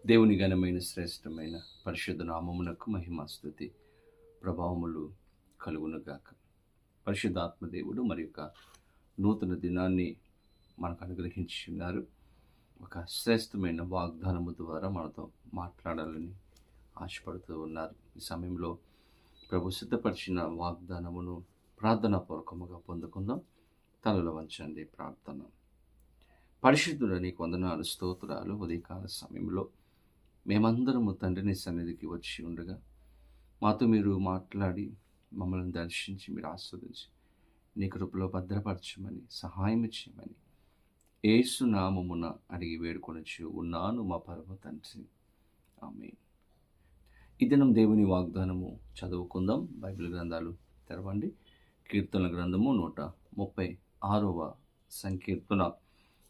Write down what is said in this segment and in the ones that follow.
దేవుని ఘనమైన శ్రేష్టమైన పరిశుద్ధ నామమునకు మహిమాస్తుతి ప్రభావములు కలుగునుగాక. పరిశుద్ధాత్మ దేవుడు మరి యొక్క నూతన దినాన్ని మనకు అనుగ్రహించి ఉన్నారు. ఒక శ్రేష్టమైన వాగ్దానము ద్వారా మనతో మాట్లాడాలని ఆశపడుతూ ఉన్నారు. ఈ సమయంలో ప్రభు సిద్ధపరిచిన వాగ్దానమును ప్రార్థనాపూర్వకముగా పొందుకుందాం. తలలో వంచండి. ప్రార్థన. పరిశుద్ధుడ నీకు వందనాలు, స్తోత్రాలు. ఉదయకాల సమయంలో మేమందరము తండ్రిని సన్నిధికి వచ్చి ఉండగా మాతో మీరు మాట్లాడి మమ్మల్ని దర్శించి మీరు ఆస్వాదించి నీ కృపలో భద్రపరచమని సహాయం చేయమని యేసు నామమున అడిగి వేడుకొనొచ్చు ఉన్నాను మా పరమ తండ్రి. ఆమేన్. ఈ దినం దేవుని వాగ్దానము చదువుకుందాం. బైబిల్ గ్రంథాలు తెరవండి. కీర్తనల గ్రంథము 136వ సంకీర్తన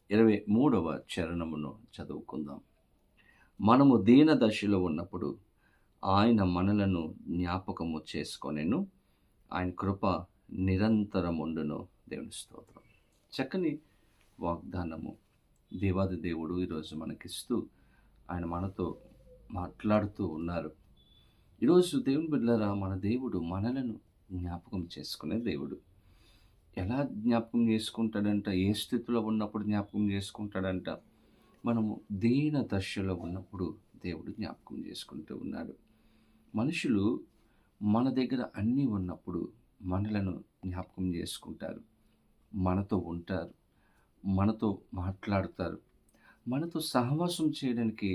23వ చరణమును చదువుకుందాం. మనము దీన దశలో ఉన్నప్పుడు ఆయన మనలను జ్ఞాపకము చేసుకొనెను, ఆయన కృప నిరంతరముండును. దేవుని స్తోత్రం. చక్కని వాగ్దానము దేవాది దేవుడు ఈరోజు మనకిస్తూ ఆయన మనతో మాట్లాడుతూ ఉన్నారు. ఈరోజు దేవుని బిడ్డలారా, మన దేవుడు మనలను జ్ఞాపకం చేసుకునే దేవుడు. ఎలా జ్ఞాపకం చేసుకుంటాడంట? ఏ స్థితిలో ఉన్నప్పుడు జ్ఞాపకం చేసుకుంటాడంట? మనము దీన దశలో ఉన్నప్పుడు దేవుడు జ్ఞాపకం చేసుకుంటూ ఉన్నాడు. మనుషులు మన దగ్గర అన్నీ ఉన్నప్పుడు మనలను జ్ఞాపకం చేసుకుంటారు, మనతో ఉంటారు, మనతో మాట్లాడతారు, మనతో సహవాసం చేయడానికి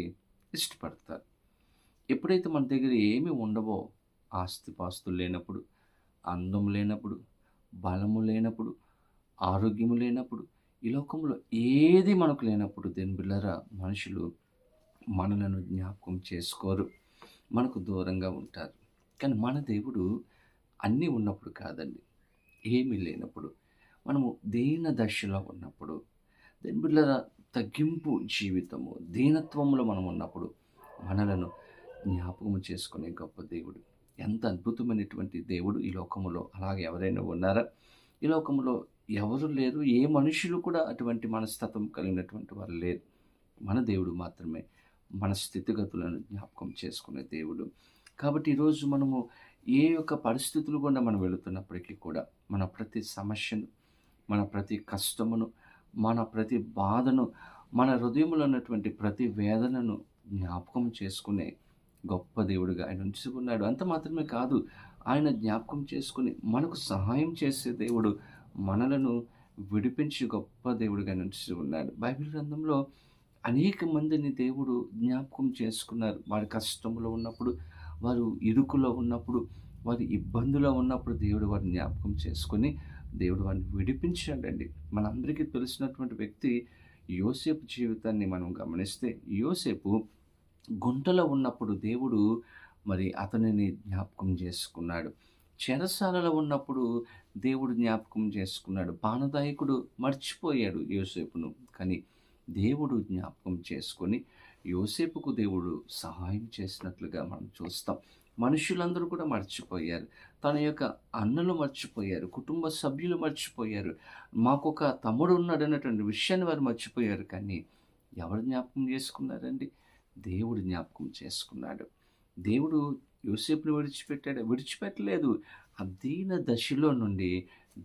ఇష్టపడతారు. ఎప్పుడైతే మన దగ్గర ఏమి ఉండవో, ఆస్తిపాస్తులు లేనప్పుడు, అందం లేనప్పుడు, బలము లేనప్పుడు, ఆరోగ్యము లేనప్పుడు, ఈ లోకంలో ఏది మనకు లేనప్పుడు దేవుని బిడ్డలారా, మనుషులు మనలను జ్ఞాపకం చేసుకోరు, మనకు దూరంగా ఉంటారు. కానీ మన దేవుడు అన్నీ ఉన్నప్పుడు కాదండి, ఏమీ లేనప్పుడు, మనము దీన దశలో ఉన్నప్పుడు, దేవుని బిడ్డలారా, తగ్గింపు జీవితము, దీనత్వంలో మనం ఉన్నప్పుడు మనలను జ్ఞాపకం చేసుకునే గొప్ప దేవుడు. ఎంత అద్భుతమైనటువంటి దేవుడు ఈ లోకములో. అలాగే ఎవరైనా ఉన్నారా? ఈ లోకంలో ఎవరు లేరు. ఏ మనుషులు కూడా అటువంటి మనస్తత్వం కలిగినటువంటి వారు లేరు. మన దేవుడు మాత్రమే మన స్థితిగతులను జ్ఞాపకం చేసుకునే దేవుడు. కాబట్టి ఈరోజు మనము ఏ యొక్క పరిస్థితులు గుండా మనం వెళుతున్నప్పటికీ కూడా మన ప్రతి సమస్యను, మన ప్రతి కష్టమును, మన ప్రతి బాధను, మన హృదయంలో ఉన్నటువంటి ప్రతి వేదనను జ్ఞాపకం చేసుకునే గొప్ప దేవుడిగా ఆయన ఉంచుకున్నాడు. అంత మాత్రమే కాదు, ఆయన జ్ఞాపకం చేసుకుని మనకు సహాయం చేసే దేవుడు, మనలను విడిపించి గొప్ప దేవుడిగా ఉంచి ఉన్నాడు. బైబిల్ గ్రంథంలో అనేక మందిని దేవుడు జ్ఞాపకం చేసుకున్నారు. వారి కష్టంలో ఉన్నప్పుడు, వారు ఇరుకులో ఉన్నప్పుడు, వారి ఇబ్బందులో ఉన్నప్పుడు దేవుడు వారిని జ్ఞాపకం చేసుకొని దేవుడు వారిని విడిపించాడండి. మనందరికీ తెలిసినటువంటి వ్యక్తి యోసేపు జీవితాన్ని మనం గమనిస్తే, యోసేపు గుంటలో ఉన్నప్పుడు దేవుడు మరి అతనిని జ్ఞాపకం చేసుకున్నాడు. చెరసాలలో ఉన్నప్పుడు దేవుడు జ్ఞాపకం చేసుకున్నాడు. పానదాయకుడు మర్చిపోయాడు యోసేపును, కానీ దేవుడు జ్ఞాపకం చేసుకొని యోసేపుకు దేవుడు సహాయం చేసినట్లుగా మనం చూస్తాం. మనుషులందరూ కూడా మర్చిపోయారు. తన యొక్క అన్నలు మర్చిపోయారు, కుటుంబ సభ్యులు మర్చిపోయారు, మాకొక తమ్ముడు ఉన్నాడన్నటువంటి విషయాన్ని వారు మర్చిపోయారు. కానీ ఎవరు జ్ఞాపకం చేసుకున్నారండి? దేవుడు జ్ఞాపకం చేసుకున్నాడు. దేవుడు యోసేపుని విడిచిపెట్టలేదు. ఆ దీన దశలో నుండి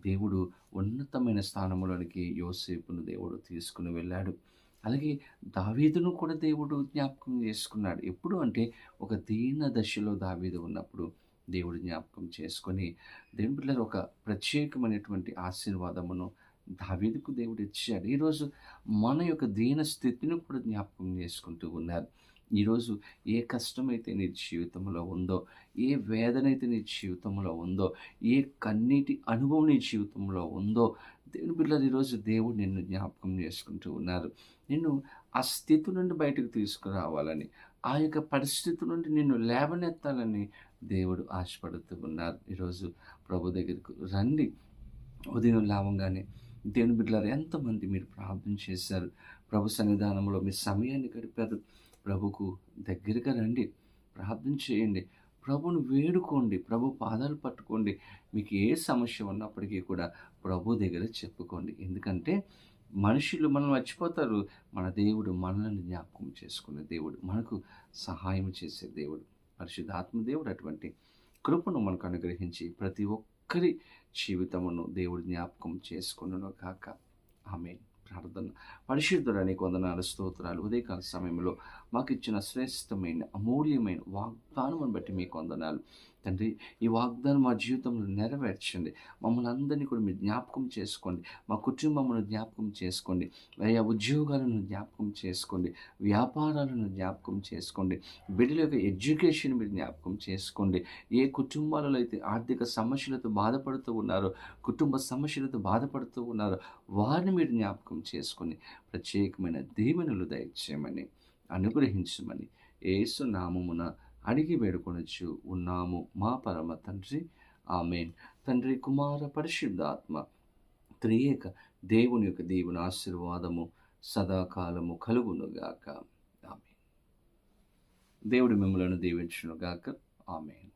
దేవుడు ఉన్నతమైన స్థానంలోనికి యోసేపును దేవుడు తీసుకుని వెళ్ళాడు. అలాగే దావీదును కూడా దేవుడు జ్ఞాపకం చేసుకున్నాడు. ఎప్పుడు అంటే ఒక దీన దశలో దావీదు ఉన్నప్పుడు దేవుడు జ్ఞాపకం చేసుకొని దేవుని పిల్లలు ఒక ప్రత్యేకమైనటువంటి ఆశీర్వాదమును దావీదుకు దేవుడు ఇచ్చాడు. ఈరోజు మన యొక్క దీన స్థితిని కూడా జ్ఞాపకం చేసుకుంటూ ఉన్నారు. ఈరోజు ఏ కష్టమైతే నీ జీవితంలో ఉందో, ఏ వేదన అయితే నీ జీవితంలో ఉందో, ఏ కన్నీటి అనుభవం నీ జీవితంలో ఉందో, దేవుని బిడ్డలారా, ఈరోజు దేవుడు నిన్ను జ్ఞాపకం చేసుకుంటూ ఉన్నారు. నిన్ను ఆ స్థితి నుండి బయటకు తీసుకురావాలని, ఆ యొక్క పరిస్థితి నుండి నిన్ను లేవనెత్తాలని దేవుడు ఆశపడుతూ ఉన్నారు. ఈరోజు ప్రభు దగ్గరకు రండి. ఉదయం లేవగానే దేవుని బిడ్డలారా, ఎంతమంది మీరు ప్రార్థన చేశారు? ప్రభు సన్నిధానంలో మీ సమయాన్ని గడిపారు. ప్రభుకు దగ్గరగా రండి, ప్రార్థన చేయండి, ప్రభుని వేడుకోండి, ప్రభు పాదాలు పట్టుకోండి. మీకు ఏ సమస్య ఉన్నప్పటికీ కూడా ప్రభు దగ్గర చెప్పుకోండి. ఎందుకంటే మనుషులు మనం మర్చిపోతారు. మన దేవుడు మనల్ని జ్ఞాపకం చేసుకునే దేవుడు. మనకు సహాయం చేసే దేవుడు. పరిశుద్ధాత్మ దేవుడు అటువంటి కృపను మనకు అనుగ్రహించి ప్రతి ఒక్కరి జీవితమును దేవుడు జ్ఞాపకం చేసుకొనును గాక. ఆమేన్. ప్రార్థన. పరిశుద్ధుడా నీకు వందనాలు, స్తోత్రాలు. ఉదయకాల సమయంలో మాకు ఇచ్చిన శ్రేష్టమైన అమూల్యమైన వాగ్దానమును బట్టి మీకు వందనాలు తండ్రి. ఈ వాగ్దానం మా జీవితంలో నెరవేర్చండి. మమ్మల్ని అందరినీ కూడా మీరు జ్ఞాపకం చేసుకోండి. మా కుటుంబమును జ్ఞాపకం చేసుకోండి. అయా ఉద్యోగాలను జ్ఞాపకం చేసుకోండి. వ్యాపారాలను జ్ఞాపకం చేసుకోండి. బిడ్డల యొక్క ఎడ్యుకేషన్ మీరు జ్ఞాపకం చేసుకోండి. ఏ కుటుంబాలలో అయితే ఆర్థిక సమస్యలతో బాధపడుతూ ఉన్నారో, కుటుంబ సమస్యలతో బాధపడుతూ ఉన్నారో వారిని మీరు జ్ఞాపకం చేసుకొని ప్రత్యేకమైన దీవెనలు దయచేయమని, అనుగ్రహించమని యేసు నామమున అడిగి వేడుకొనొచ్చు ఉన్నాము మా పరమ తండ్రి. ఆమేన్. తండ్రి, కుమార, పరిశుద్ధాత్మ త్రియేక దేవుని యొక్క దీవెన ఆశీర్వాదము సదాకాలము కలుగునుగాక. ఆమేన్. దేవుడు మిమ్మలను దీవించునుగాక. ఆమేన్.